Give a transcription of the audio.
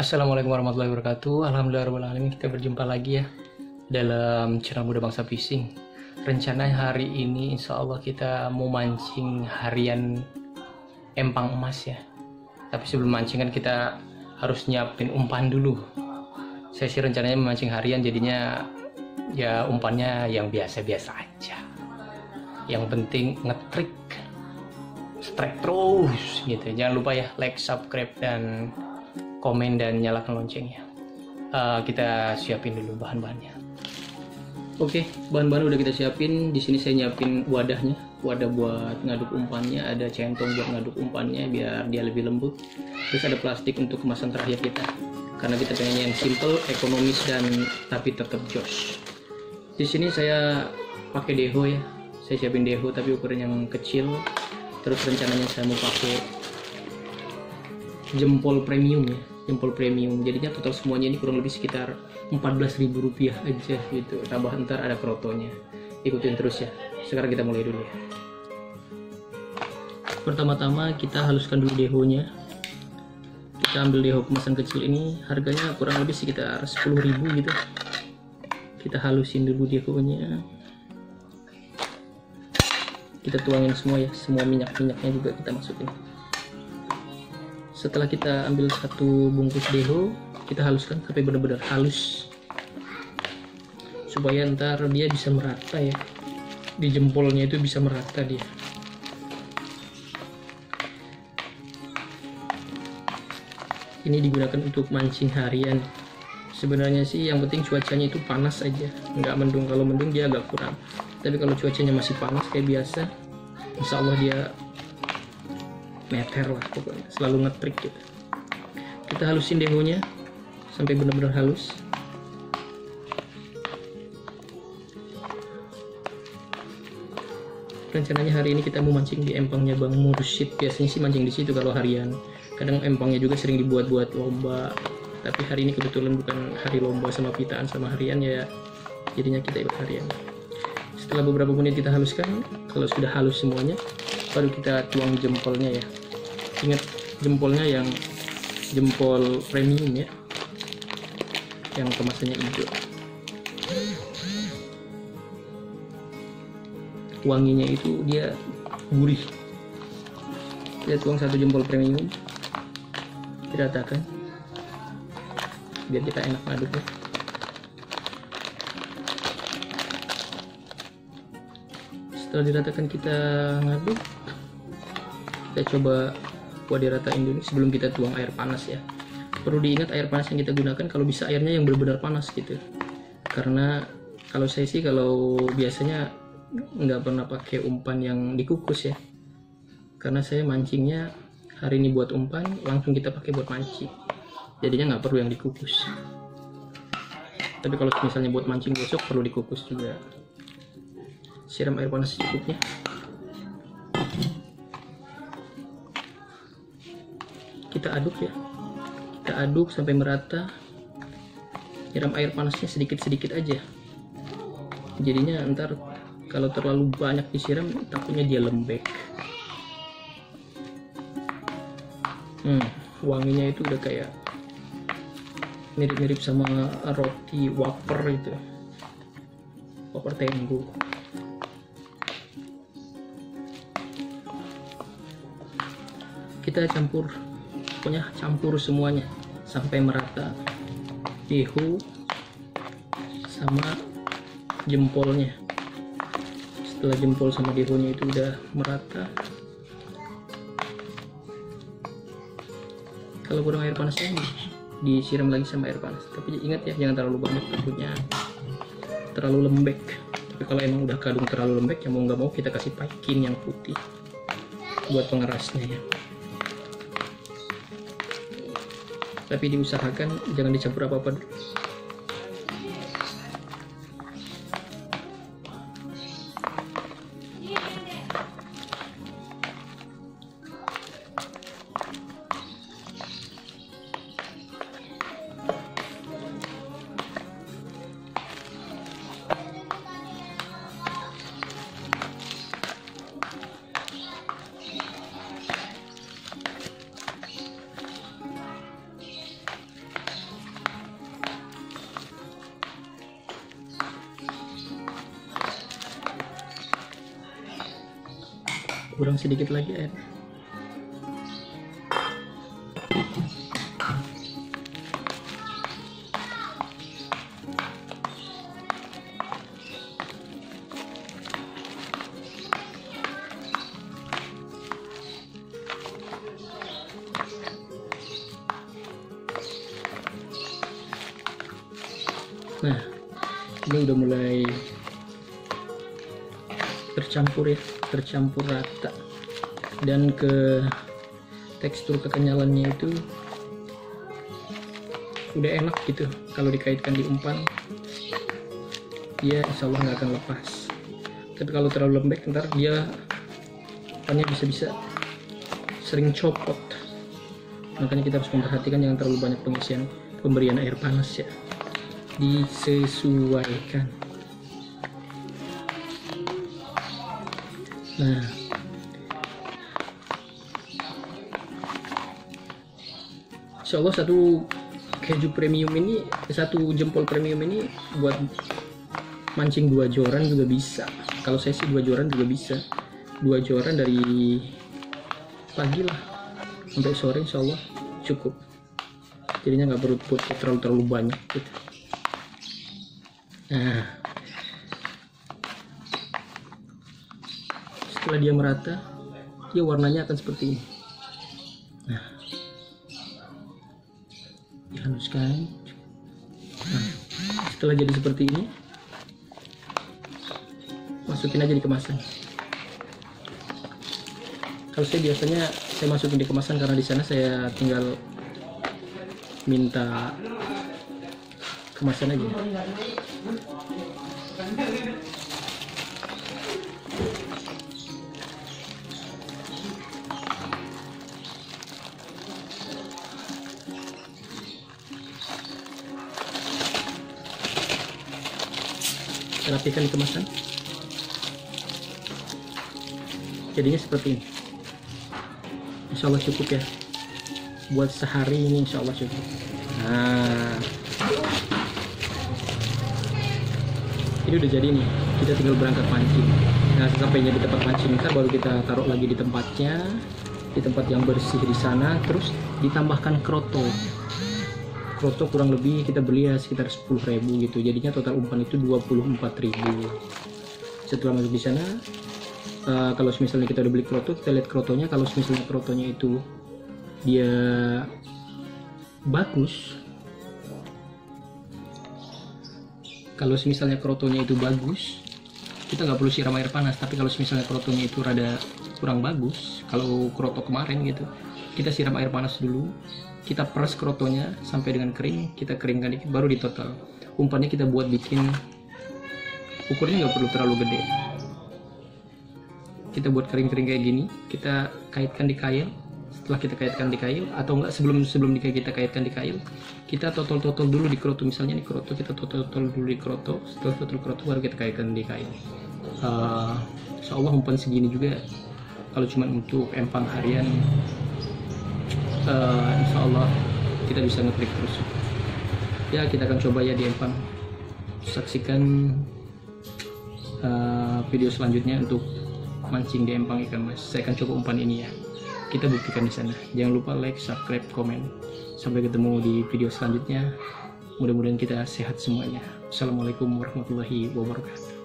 Assalamualaikum warahmatullahi wabarakatuh. Alhamdulillahirrahmanirrahim. Kita berjumpa lagi ya dalam channel Muda Bangsa Fishing. Rencana hari ini insya Allah kita mau mancing harian empang emas ya. Tapi sebelum mancing kan kita harus nyiapin umpan dulu. Saya sih rencananya memancing harian, jadinya ya umpannya yang biasa-biasa aja. Yang penting ngetrik, strike terus gitu. Jangan lupa ya like, subscribe, dan komen dan nyalakan loncengnya. Kita siapin dulu bahan-bahannya. Oke, bahan-bahan udah kita siapin. Di sini saya nyiapin wadahnya, wadah buat ngaduk umpannya, ada centong buat ngaduk umpannya biar dia lebih lembut. Terus ada plastik untuk kemasan terakhir kita, karena kita pengennya yang simple, ekonomis, dan tapi tetap joss. Di sini saya pakai deho ya. Saya siapin deho tapi ukuran yang kecil. Terus rencananya saya mau pakai jempol premium ya, jempol premium. Jadinya total semuanya ini kurang lebih sekitar Rp14.000 aja gitu. Tambah ntar ada krotonya. Ikutin terus ya. Sekarang kita mulai dulu ya. Pertama-tama kita haluskan dulu dehonya. Kita ambil deho kemasan kecil ini, harganya kurang lebih sekitar 10.000 gitu. Kita halusin dulu dehonya. Kita tuangin semua ya, semua minyak-minyaknya juga kita masukin. Setelah kita ambil satu bungkus deho, kita haluskan sampai benar-benar halus, supaya ntar dia bisa merata ya, di jempolnya itu bisa merata dia. Ini digunakan untuk mancing harian. Sebenarnya sih yang penting cuacanya itu panas aja, nggak mendung. Kalau mendung dia agak kurang, tapi kalau cuacanya masih panas kayak biasa, insya Allah dia meter lah pokoknya, selalu ngetrik gitu. Kita halusin dehonya sampai benar-benar halus. Rencananya hari ini kita mau mancing di empangnya Bang Mursyid. Biasanya sih mancing di situ kalau harian. Kadang empangnya juga sering dibuat-buat lomba, tapi hari ini kebetulan bukan hari lomba sama pitaan sama harian ya, jadinya kita ikut harian. Setelah beberapa menit kita haluskan, kalau sudah halus semuanya, baru kita tuang jempolnya ya. Ingat, jempolnya yang jempol premium ya, yang kemasannya hijau. Wanginya itu dia gurih. Kita tuang satu jempol premium, diratakan biar kita enak ngaduknya. Setelah diratakan kita ngaduk, kita coba buat diratain dulu sebelum kita tuang air panas ya. Perlu diingat, air panas yang kita gunakan kalau bisa airnya yang benar-benar panas gitu, karena kalau saya sih kalau biasanya nggak pernah pakai umpan yang dikukus ya, karena saya mancingnya hari ini buat umpan langsung kita pakai buat mancing, jadinya nggak perlu yang dikukus. Tapi kalau misalnya buat mancing besok perlu dikukus juga. Siram air panas secukupnya. Kita aduk ya, kita aduk sampai merata. Siram air panasnya sedikit-sedikit aja, jadinya ntar kalau terlalu banyak disiram takutnya dia lembek. Wanginya itu udah kayak mirip-mirip sama roti wafer itu, wafer tenggo. Kita campur, pokoknya campur semuanya sampai merata, deho sama jempolnya. Setelah jempol sama dehonya itu udah merata, kalau kurang air panasnya disiram lagi sama air panas. Tapi ingat ya, jangan terlalu banyak, takutnya terlalu lembek. Tapi kalau emang udah kadung terlalu lembek, ya mau nggak mau kita kasih paikin yang putih buat pengerasnya ya. Tapi diusahakan jangan dicampur apa-apa dulu. kurang sedikit lagi air. Nah, ini udah mulai tercampur ya, tercampur rata, dan ke tekstur kekenyalannya itu udah enak gitu. Kalau dikaitkan di umpan, dia insya Allah nggak akan lepas. Tapi kalau terlalu lembek, ntar dia umpannya bisa-bisa sering copot. Makanya kita harus memperhatikan jangan terlalu banyak pemberian air panas ya, disesuaikan. Nah, insya Allah satu keju premium ini, satu jempol premium ini buat mancing 2 joran juga bisa. Kalau saya sih 2 joran juga bisa. 2 joran dari pagi lah sampai sore insya Allah cukup. Jadinya nggak perlu terlalu banyak gitu. Nah, setelah dia merata, dia warnanya akan seperti ini. Nah, dihaluskan. Nah, setelah jadi seperti ini, masukin aja di kemasan. Kalau saya biasanya masukin di kemasan karena di sana saya tinggal minta kemasan aja. Rapikan di kemasan, jadinya seperti ini. Insya Allah cukup ya, buat sehari ini insya Allah cukup. Nah, ini udah jadi nih, kita tinggal berangkat mancing. Nah, sesampainya di tempat mancing, ntar baru kita taruh lagi di tempatnya, di tempat yang bersih di sana. Terus ditambahkan kroto. Kroto kurang lebih kita beli ya sekitar 10.000 gitu, jadinya total umpan itu 24.000. Setelah masuk di sana, kalau misalnya kita udah beli kroto, kita lihat krotonya. Kalau misalnya krotonya itu dia bagus, kita nggak perlu siram air panas. Tapi kalau misalnya krotonya itu rada kurang bagus, kalau kroto kemarin gitu, kita siram air panas dulu, kita peras krotonya sampai dengan kering, kita keringkan dikit, baru ditotal. Umpannya kita buat bikin, ukurnya nggak perlu terlalu gede, kita buat kering-kering kayak gini, kita kaitkan di kail. Setelah kita kaitkan di kail, atau enggak sebelum kita kaitkan di kail, kita totol dulu di kroto. Misalnya di kroto kita totol dulu di kroto, setelah totol kroto baru kita kaitkan di kail. Insya Allah umpan segini juga kalau cuma untuk empang harian, insya Allah kita bisa ngetrik terus ya. Kita akan coba ya di empang. Saksikan video selanjutnya untuk mancing di empang ikan mas. Saya akan coba umpan ini ya, kita buktikan di sana. Jangan lupa like, subscribe, komen. Sampai ketemu di video selanjutnya. Mudah-mudahan kita sehat semuanya. Assalamualaikum warahmatullahi wabarakatuh.